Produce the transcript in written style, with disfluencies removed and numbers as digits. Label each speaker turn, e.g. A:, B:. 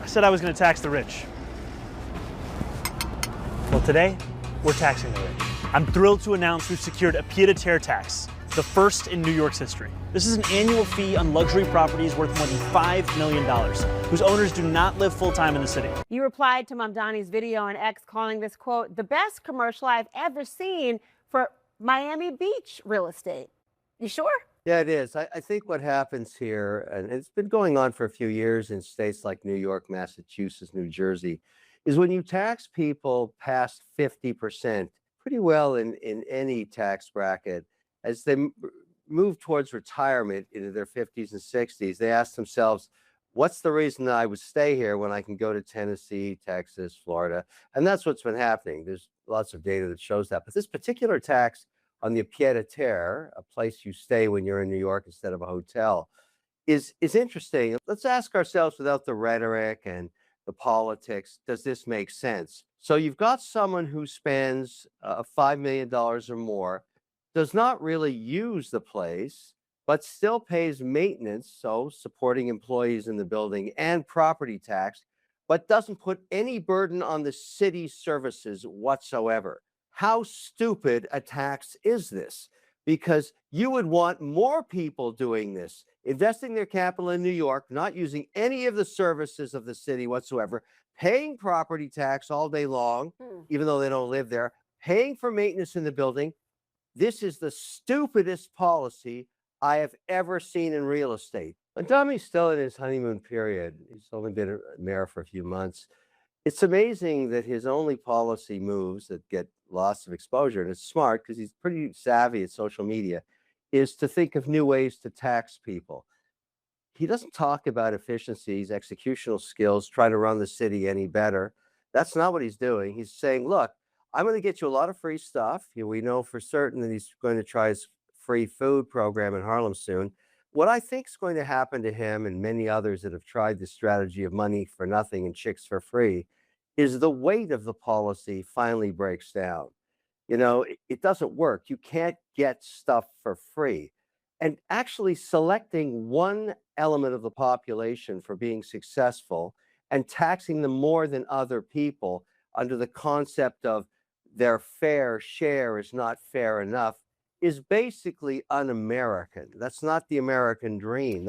A: said I was going to tax the rich. Well, today, we're taxing the rich. I'm thrilled to announce we've secured a Pied-A-Terre tax, the first in New York's history. This is an annual fee on luxury properties worth more than $5 million, whose owners do not live full-time in the city.
B: You replied to Mamdani's video on X, calling this, quote, the best commercial I've ever seen for Miami Beach real estate. You sure?
C: Yeah, it is. I think what happens here, and it's been going on for a few years in states like New York, Massachusetts, New Jersey, is when you tax people past 50%, pretty well in any tax bracket, as they move towards retirement into their 50s and 60s, they ask themselves, what's the reason that I would stay here when I can go to Tennessee, Texas, Florida? And that's what's been happening. There's lots of data that shows that. But this particular tax on the Pied-A-Terre, a place you stay when you're in New York instead of a hotel, is interesting. Let's ask ourselves, without the rhetoric and the politics, does this make sense? So you've got someone who spends $5 million or more, does not really use the place, but still pays maintenance, so supporting employees in the building, and property tax, but doesn't put any burden on the city's services whatsoever. How stupid a tax is this? Because you would want more people doing this, investing their capital in New York, not using any of the services of the city whatsoever, paying property tax all day long, even though they don't live there, paying for maintenance in the building. This is the stupidest policy I have ever seen in real estate. Mamdani's still in his honeymoon period. He's only been a mayor for a few months. It's amazing that his only policy moves that get lots of exposure, and it's smart because he's pretty savvy at social media, is to think of new ways to tax people. He doesn't talk about efficiencies, executional skills, try to run the city any better. That's not what he's doing. He's saying, look, I'm going to get you a lot of free stuff. We know for certain that he's going to try his free food program in Harlem soon. What I think is going to happen to him and many others that have tried this strategy of money for nothing and chicks for free is the weight of the policy finally breaks down. You know, it doesn't work. You can't get stuff for free. And actually selecting one element of the population for being successful and taxing them more than other people under the concept of their fair share is not fair enough is basically un-American. That's not the American dream.